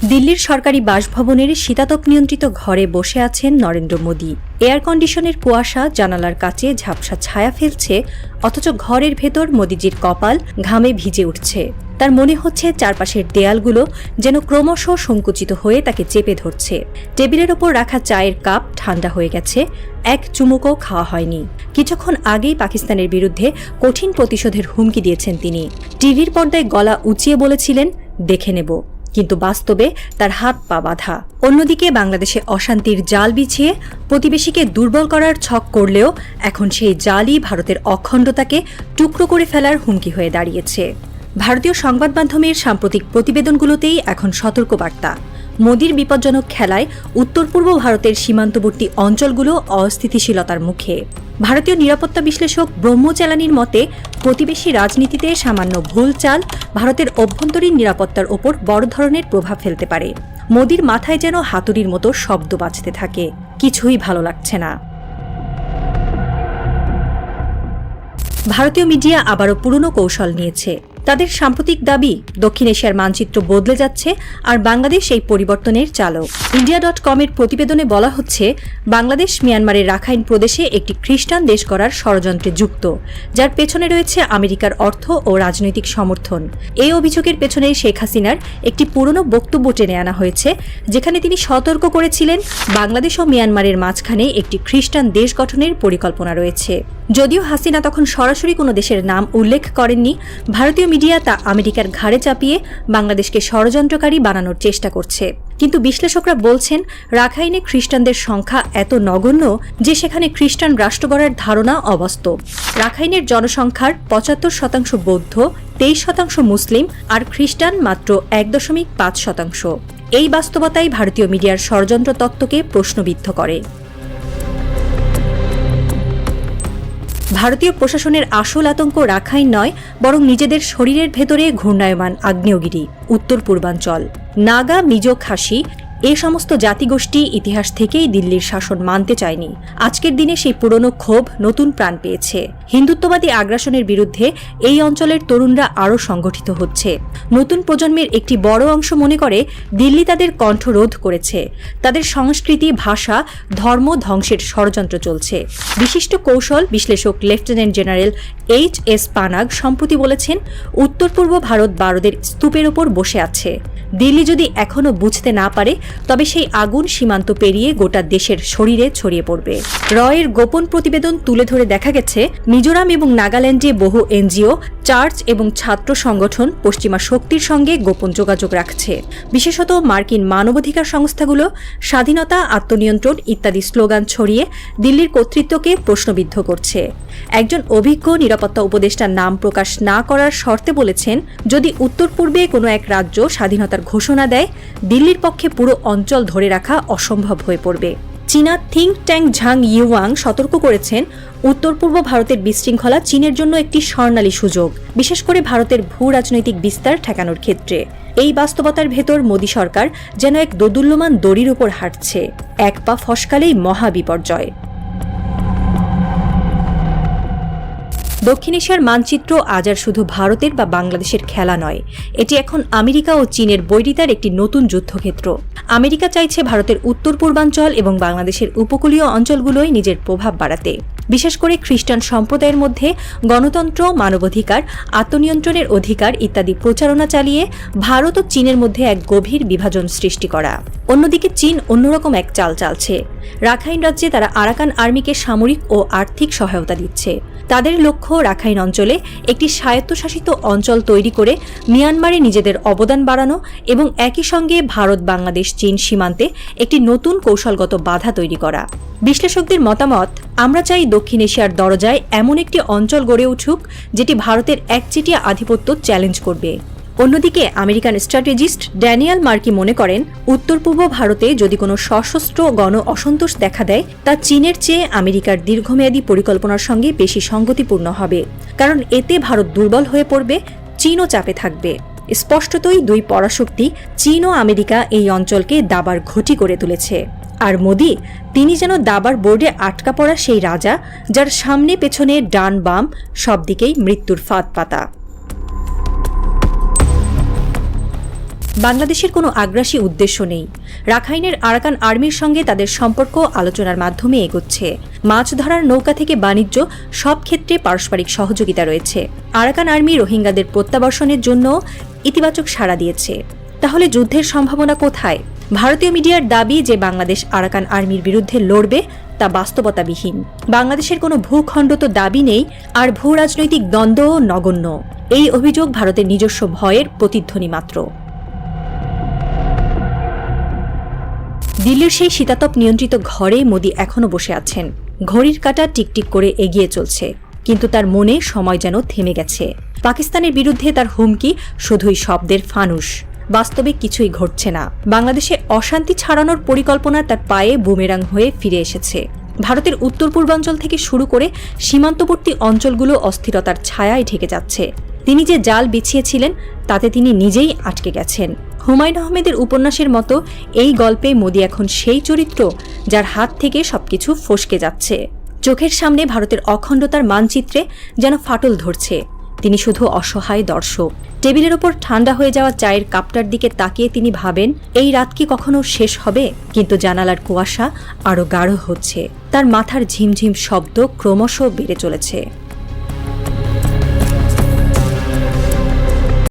দিল্লির সরকারি বাসভবনের শীতাতপ নিয়ন্ত্রিত ঘরে বসে আছেন নরেন্দ্র মোদী। এয়ার কন্ডিশনের কুয়াশা জানালার কাছে ঝাপসা ছায়া ফেলছে, অথচ ঘরের ভেতর মোদীজির কপাল ঘামে ভিজে উঠছে। তার মনে হচ্ছে চারপাশের দেয়ালগুলো যেন ক্রমশ সংকুচিত হয়ে তাকে চেপে ধরছে। টেবিলের ওপর রাখা চায়ের কাপ ঠান্ডা হয়ে গেছে, এক চুমুকও খাওয়া হয়নি। কিছুক্ষণ আগেই পাকিস্তানের বিরুদ্ধে কঠিন প্রতিশোধের হুমকি দিয়েছেন তিনি। টিভির পর্দায় গলা উঁচিয়ে বলেছিলেন, দেখে নেব, কিন্তু বাস্তবে তার হাত পা বাঁধা। অন্যদিকে বাংলাদেশে অশান্তির জাল বিছিয়ে প্রতিবেশীকে দুর্বল করার ছক করলেও এখন সেই জালই ভারতের অখণ্ডতাকে টুকরো করে ফেলার হুমকি হয়ে দাঁড়িয়েছে। ভারতীয় সংবাদ মাধ্যমের সাম্প্রতিক প্রতিবেদনগুলোতেই এখন সতর্কবার্তা। মোদির বিপজ্জনক খেলায় উত্তর পূর্ব ভারতের সীমান্তবর্তী অঞ্চলগুলো অস্থিতিশীলতার মুখে। ভারতীয় নিরাপত্তা বিশ্লেষক ব্রহ্মচালানির মতে, প্রতিবেশী রাজনীতিতে সামান্য ভুল চাল ভারতের অভ্যন্তরীণ নিরাপত্তার ওপর বড় ধরনের প্রভাব ফেলতে পারে। মোদির মাথায় যেন হাতুড়ির মতো শব্দ বাজতে থাকে, কিছুই ভালো লাগছে না। ভারতীয় মিডিয়া আবারও পুরনো কৌশল নিয়েছে। তাদের সাম্প্রতিক দাবি, দক্ষিণ এশিয়ার মানচিত্র বদলে যাচ্ছে আর বাংলাদেশ এই পরিবর্তনের চালক। ইন্ডিয়া.কমের প্রতিবেদনে বলা হচ্ছে, বাংলাদেশ মিয়ানমারের রাখাইন প্রদেশে একটি খ্রিস্টান দেশ গড়ার ষড়যন্ত্রে যুক্ত, যার পেছনে রয়েছে আমেরিকার অর্থ ও রাজনৈতিক সমর্থন। এই অভিযোগের পেছনে শেখ হাসিনার একটি পুরনো বক্তব্য টেনে আনা হয়েছে, যেখানে তিনি সতর্ক করেছিলেন বাংলাদেশ ও মিয়ানমারের মাঝখানে একটি খ্রিস্টান দেশ গঠনের পরিকল্পনা রয়েছে। যদিও হাসিনা তখন সরাসরি কোনো দেশের নাম উল্লেখ করেননি, ভারতীয় মিডিয়া তা আমেরিকার ঘাড়ে চাপিয়ে বাংলাদেশকে ষড়যন্ত্রকারী বানানোর চেষ্টা করছে। কিন্তু বিশ্লেষকরা বলছেন, রাখাইনে খ্রিস্টানদের সংখ্যা এত নগণ্য যে সেখানে খ্রিস্টান রাষ্ট্র গড়ার ধারণা অবাস্তব। রাখাইনের জনসংখ্যার ৭৫% বৌদ্ধ, ২৩% মুসলিম আর খ্রিস্টান মাত্র ১.৫%। এই বাস্তবতাই ভারতীয় মিডিয়ার ষড়যন্ত্র তত্ত্বকে প্রশ্নবিদ্ধ করে। ভারতীয় প্রশাসনের আসল আতঙ্ক রাখাইন নয়, বরং নিজেদের শরীরের ভেতরে ঘূর্ণায়মান আগ্নেয়গিরি, উত্তর পূর্বাঞ্চল। নাগা, মিজো, খাসি এ সমস্ত জাতিগোষ্ঠী ইতিহাস থেকেই দিল্লির শাসন মানতে চায়নি। আজকের দিনে সেই পুরনো ক্ষোভ নতুন প্রাণ পেয়েছে। হিন্দুত্ববাদী আগ্রাসনের বিরুদ্ধে এই অঞ্চলের তরুণরা আরও সংগঠিত হচ্ছে। নতুন প্রজন্মের একটি বড় অংশ মনে করে দিল্লি তাদের কণ্ঠ রোধ করেছে। তাদের সংস্কৃতি, ভাষা, ধর্ম ধ্বংসের ষড়যন্ত্র চলছে। বিশিষ্ট কৌশল বিশ্লেষক লেফটেন্যান্ট জেনারেল H.S. পানাগ সম্প্রতি বলেছেন, উত্তর পূর্ব ভারত বারদের স্তূপের ওপর বসে আছে। দিল্লি যদি এখনও বুঝতে না পারে, তবে সেই আগুন সীমান্ত পেরিয়ে গোটা দেশের শরীরে ছড়িয়ে পড়বে। রয়ের গোপন প্রতিবেদন তুলে ধরে দেখা গেছে, মিজোরাম এবং নাগাল্যান্ডে বহু এনজিও, চার্চ এবং ছাত্র সংগঠন পশ্চিমা শক্তির সঙ্গে গোপন যোগাযোগ রাখছে। বিশেষত মার্কিন মানবাধিকার সংস্থাগুলো স্বাধীনতা, আত্মনিয়ন্ত্রণ ইত্যাদি স্লোগান ছড়িয়ে দিল্লির কর্তৃত্বকে প্রশ্নবিদ্ধ করছে। একজন অভিজ্ঞ নিরাপত্তা উপদেষ্টার নাম প্রকাশ না করার শর্তে বলেছেন, যদি উত্তর পূর্বে কোনো এক রাজ্য স্বাধীনতার ঘোষণা দেয়, দিল্লির পক্ষে পুরো অঞ্চল ধরে রাখা অসম্ভব হয়ে পড়বে। চীনা থিঙ্ক ট্যাঙ্ক ঝাং ইউয়াং সতর্ক করেছেন, উত্তর পূর্ব ভারতের বিশৃঙ্খলা চীনের জন্য একটি স্বর্ণালী সুযোগ, বিশেষ করে ভারতের ভূ রাজনৈতিক বিস্তার ঠেকানোর ক্ষেত্রে। এই বাস্তবতার ভেতর মোদী সরকার যেন এক দোদুল্যমান দড়ির উপর হাঁটছে, এক পা ফসকালেই মহা বিপর্যয়। দক্ষিণ এশিয়ার মানচিত্র আজ আর শুধু ভারতের বা বাংলাদেশের খেলা নয়, এটি এখন আমেরিকা ও চীনের বৈরিতার একটি নতুন যুদ্ধক্ষেত্র। আমেরিকা চাইছে ভারতের উত্তর পূর্বাঞ্চল এবং বাংলাদেশের উপকূলীয় অঞ্চলগুলোয় নিজের প্রভাব বাড়াতে, বিশেষ করে খ্রিস্টান সম্প্রদায়ের মধ্যে গণতন্ত্র, মানবাধিকার, আত্মনিয়ন্ত্রণের অধিকার ইত্যাদি প্রচারণা চালিয়ে ভারত ও চীনের মধ্যে এক গভীর বিভাজন সৃষ্টি করা। অন্যদিকে চীন অন্যরকম এক চাল চালছে। রাখাইন রাজ্যে তারা আরাকান আর্মিকে সামরিক ও আর্থিক সহায়তা দিচ্ছে। তাদের লক্ষ্য রাখাইন অঞ্চলে একটি স্বায়ত্তশাসিত অঞ্চল তৈরি করে মিয়ানমারে নিজেদের অবদান বাড়ানো এবং একই সঙ্গে ভারত, বাংলাদেশ, চীন সীমান্তে একটি নতুন কৌশলগত বাধা তৈরি করা। বিশ্লেষকদের মতামত, আমরা চাই দক্ষিণ এশিয়ার দরজায় এমন একটি অঞ্চল গড়ে উঠুক যেটি ভারতের একচেটিয়া আধিপত্য চ্যালেঞ্জ করবে। অন্যদিকে আমেরিকান স্ট্র্যাটেজিস্ট ড্যানিয়েল মার্কি মনে করেন, উত্তর পূর্ব ভারতে যদি কোনো সশস্ত্র গণ অসন্তোষ দেখা দেয়, তা চীনের চেয়ে আমেরিকার দীর্ঘমেয়াদী পরিকল্পনার সঙ্গে বেশি সঙ্গতিপূর্ণ হবে। কারণ এতে ভারত দুর্বল হয়ে পড়বে, চীনও চাপে থাকবে। স্পষ্টতই দুই পরাশক্তি চীন ও আমেরিকা এই অঞ্চলকে দাবার ঘটি করে তুলেছে। আর মোদি, তিনি যেন দাবার বোর্ডে আটকা পড়া সেই রাজা, যার সামনে পেছনে ডান বাম সব দিকেই মৃত্যুর ফাঁদ পাতা। বাংলাদেশের কোনো আগ্রাসী উদ্দেশ্য নেই। রাখাইনের আরাকান আর্মির সঙ্গে তাদের সম্পর্ক আলোচনার মাধ্যমে এগোচ্ছে। মাছ ধরার নৌকা থেকে বাণিজ্য, সব ক্ষেত্রে পারস্পরিক সহযোগিতা রয়েছে। আরাকান আর্মি রোহিঙ্গাদের প্রত্যাবর্ষণের জন্য ইতিবাচক সাড়া দিয়েছে। তাহলে যুদ্ধের সম্ভাবনা কোথায়? ভারতীয় মিডিয়ার দাবি যে বাংলাদেশ আরাকান আর্মির বিরুদ্ধে লড়বে, তা বাস্তবতাবিহীন। বাংলাদেশের কোনো ভূখণ্ড তো দাবি নেই, আর ভূ রাজনৈতিক দ্বন্দ্বও নগণ্য। এই অভিযোগ ভারতের নিজস্ব ভয়ের প্রতিধ্বনি মাত্র। দিল্লির সেই শীতাতপ নিয়ন্ত্রিত ঘরে মোদি এখনও বসে আছেন। ঘড়ির কাঁটা টিকটিক করে এগিয়ে চলছে, কিন্তু তার মনে সময় যেন থেমে গেছে। পাকিস্তানের বিরুদ্ধে তার হুমকি শুধুই শব্দের ফানুস, বাস্তবে কিছুই ঘটছে না। বাংলাদেশে অশান্তি ছড়ানোর পরিকল্পনা তার পায়ে বুমেরাং হয়ে ফিরে এসেছে। ভারতের উত্তর পূর্বাঞ্চল থেকে শুরু করে সীমান্তবর্তী অঞ্চলগুলো অস্থিরতার ছায়ায় ঢেকে যাচ্ছে। তিনি যে জাল বিছিয়েছিলেন, তাতে তিনি নিজেই আটকে গেছেন। হুমায়ুন আহমেদের উপন্যাসের মতো এই গল্পে মোদি এখন সেই চরিত্র যার হাত থেকে সবকিছু ফসকে যাচ্ছে। চোখের সামনে ভারতের অখণ্ডতার মানচিত্রে যেন ফাটল ধরছে। তিনি শুধু অসহায় দর্শক। টেবিলের ওপর ঠান্ডা হয়ে যাওয়া চায়ের কাপটার দিকে তাকিয়ে তিনি ভাবেন, এই রাত কি কখনো শেষ হবে? কিন্তু জানালার কুয়াশা আরও গাঢ় হচ্ছে। তার মাথার ঝিমঝিম শব্দ ক্রমশ বেড়ে চলেছে।